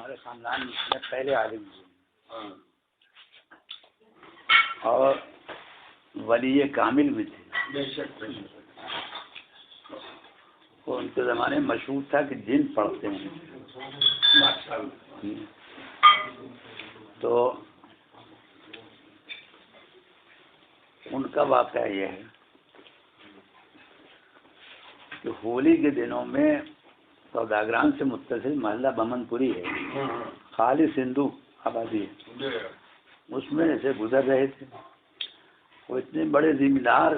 ہمارے خاندان میں پہلے عالم تھے اور ولی کامل بھی تھے. تو ان کے زمانے میں مشہور تھا کہ جن پڑھتے ہیں. تو ان کا واقعہ یہ ہے کہ ہولی کے دنوں میں سوداگران سے متصل محلہ بمن پوری ہے، خالص ہندو آبادی ہے. اس میں ایسے گزر رہے تھے. وہ اتنے بڑے ذمہ دار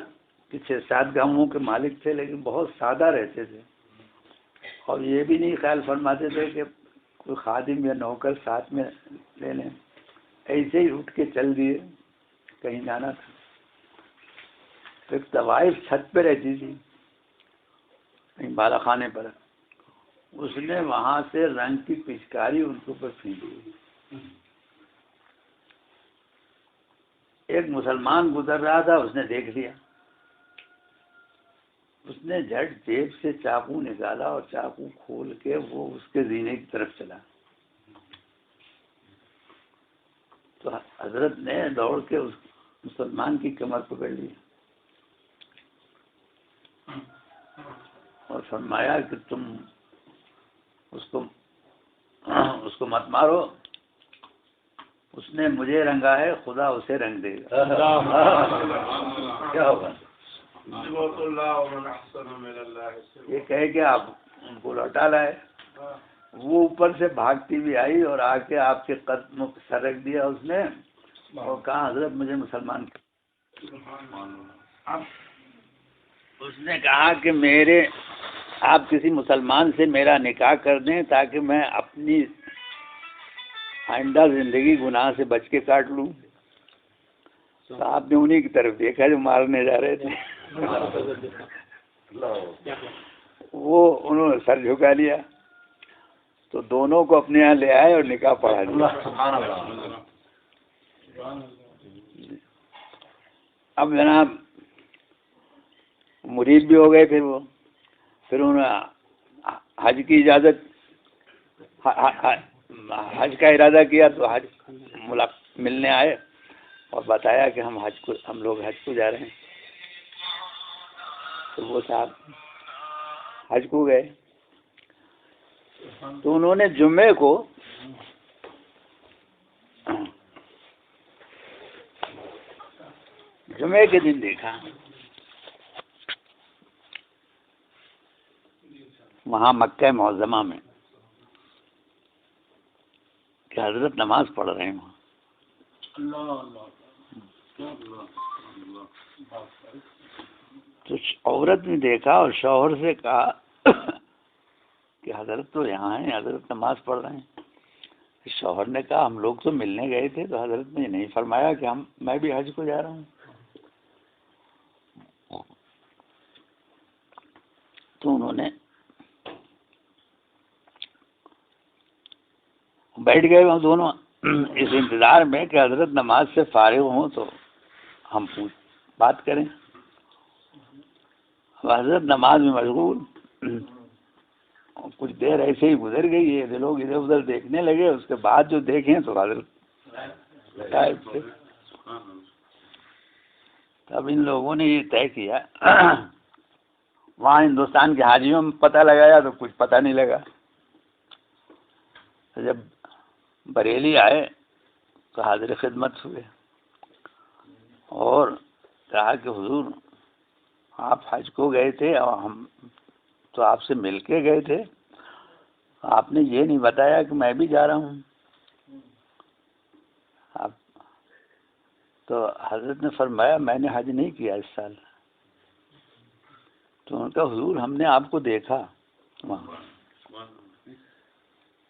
کہ 6-7 گاؤں کے مالک تھے، لیکن بہت سادہ رہتے تھے. اور یہ بھی نہیں خیال فرماتے تھے کہ کوئی خادم یا نوکر ساتھ میں لے لیں. ایسے ہی اٹھ کے چل دیے، کہیں جانا تھا. ایک طوائف چھت پہ رہتی تھی بالا خانے پر. اس نے وہاں سے رنگ کی پچکاری ان کے اوپر پھینکی. ایک مسلمان گزر رہا تھا، اس نے دیکھ لیا. اس نے جھٹ جیب سے چاقو نکالا اور چاقو کھول کے وہ اس کے زینے کی طرف چلا. تو حضرت نے دوڑ کے اس مسلمان کی کمر پکڑ لی اور فرمایا کہ تم اس کو مت مارو. اس نے مجھے رنگا ہے، خدا اسے رنگ دے گا. کیا ہوگا؟ یہ کہے کہ آپ ان کو لوٹا لائے. وہ اوپر سے بھاگتی بھی آئی اور آ کے آپ کے قدم پر سر رکھ دیا اس نے اور کہا حضرت مجھے مسلمان. اس نے کہا کہ آپ کسی مسلمان سے میرا نکاح کر دیں تاکہ میں اپنی آئندہ زندگی گناہ سے بچ کے کاٹ لوں. تو آپ نے انہیں کی طرف دیکھا جو مارنے جا رہے تھے. وہ انہوں نے سر جھکا لیا تو دونوں کو اپنے یہاں لے آئے اور نکاح پڑھا دیا. اب جناب مرید بھی ہو گئے. پھر انہوں نے حج کی اجازت، حج کا ارادہ کیا تو حج ملنے آئے اور بتایا کہ ہم لوگ حج کو جا رہے ہیں. تو وہ صاحب حج کو گئے. تو انہوں نے جمعے کو جمعے کے دن دیکھا وہاں مکہ معظمہ میں کہ حضرت نماز پڑھ رہے ہیں وہاں. تو عورت نے دیکھا اور شوہر سے کہا کہ حضرت تو یہاں ہیں، حضرت نماز پڑھ رہے ہیں. شوہر نے کہا ہم لوگ تو ملنے گئے تھے تو حضرت نے نہیں فرمایا کہ میں بھی حج کو جا رہا ہوں. تو انہوں نے بیٹھ گئے وہ دونوں اس انتظار میں کہ حضرت نماز سے فارغ ہوں تو ہم بات کریں. حضرت نماز میں مشغول. کچھ دیر ایسے ہی گزر گئی. یہ لوگ ادھر ادھر دیکھنے لگے. اس کے بعد جو دیکھیں تو حضرت غائب تھے. تب ان لوگوں نے یہ طے کیا. وہاں ہندوستان کے حاجیوں میں پتہ لگایا تو کچھ پتہ نہیں لگا. جب بریلی آئے تو حاضر خدمت ہوئے اور کہا کہ حضور آپ حج کو گئے تھے اور ہم تو آپ سے مل کے گئے تھے. آپ نے یہ نہیں بتایا کہ میں بھی جا رہا ہوں. تو حضرت نے فرمایا میں نے حج نہیں کیا اس سال. تو انہوں نے کہا حضور ہم نے آپ کو دیکھا وہاں.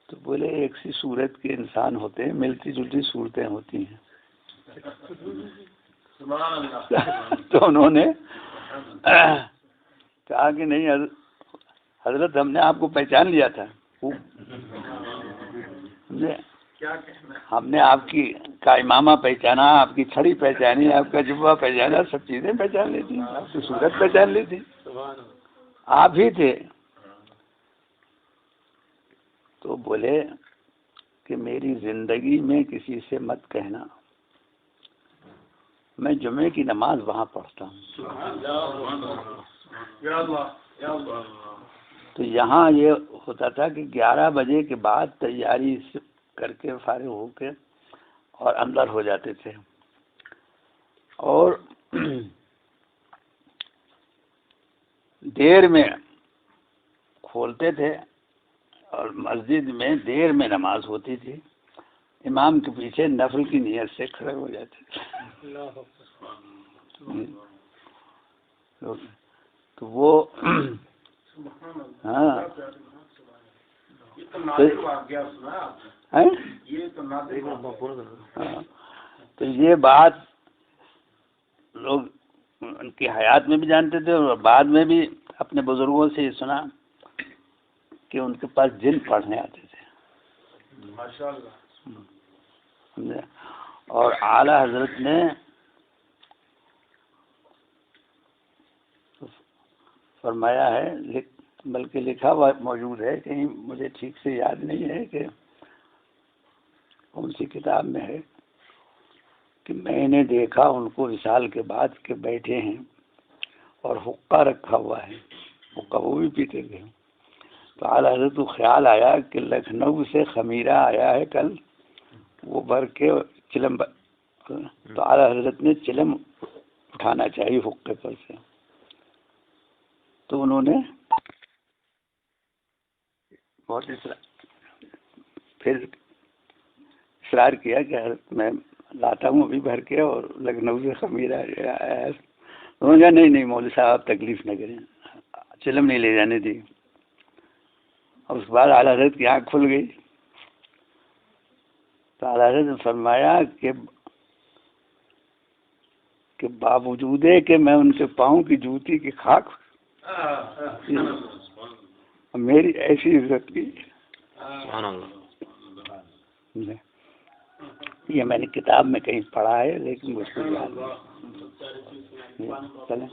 تو بولے ایک سی صورت کے انسان ہوتے ہیں، ملتی جلتی صورتیں ہوتی ہیں. تو انہوں نے کہا کہ نہیں حضرت ہم نے آپ کو پہچان لیا تھا. ہم نے آپ کا امامہ پہچانا، آپ کی چھڑی پہچانی، آپ کا جبہ پہچانا، سب چیزیں پہچان لی تھی، آپ کی صورت پہچان لی تھی، آپ ہی تھے. تو بولے کہ میری زندگی میں کسی سے مت کہنا میں جمعے کی نماز وہاں پڑھتا ہوں. تو یہاں یہ ہوتا تھا کہ 11 بجے کے بعد تیاری کر کے فارغ ہو کے اور اندر ہو جاتے تھے اور دیر میں کھولتے تھے اور مسجد میں دیر میں نماز ہوتی تھی. امام کے پیچھے نفل کی نیت سے کھڑے ہو جاتے تھے. تو وہ ہاں تو یہ بات لوگ ان کی حیات میں بھی جانتے تھے اور بعد میں بھی اپنے بزرگوں سے یہ سنا کہ ان کے پاس جن پڑھنے آتے تھے. اور اعلی حضرت نے فرمایا ہے، بلکہ لکھا ہوا موجود ہے کہیں، مجھے ٹھیک سے یاد نہیں ہے کہ کون سی کتاب میں ہے، کہ میں نے دیکھا ان کو وصال کے بعد کہ بیٹھے ہیں اور حقہ رکھا ہوا ہے، حقہ وہ بھی پیتے تھے. تو اعلی حضرت کو خیال آیا کہ لکھنؤ سے خمیرہ آیا ہے کل، وہ بھر کے چلم، تو اعلی حضرت نے چلم اٹھانا چاہیے حقے پر سے. تو انہوں نے بہت پھر اصرار کیا کہ حضرت میں لاتا ہوں ابھی بھر کے، اور لکھنؤ سے خمیرہ آیا ہے. انہوں نے کہا نہیں مولوی صاحب آپ تکلیف نہ کریں، چلم نہیں لے جانے دی. اور اس کے بعد اعلی حضرت کی آنکھ کھل گئی. تو اعلی حضرت نے فرمایا کہ باوجود ہے کہ میں ان کے پاؤں کی جوتی کی خاک میری ایسی عزت کی. یہ میں نے کتاب میں کہیں پڑھا ہے لیکن مجھ کو یاد نہیں. چلیں.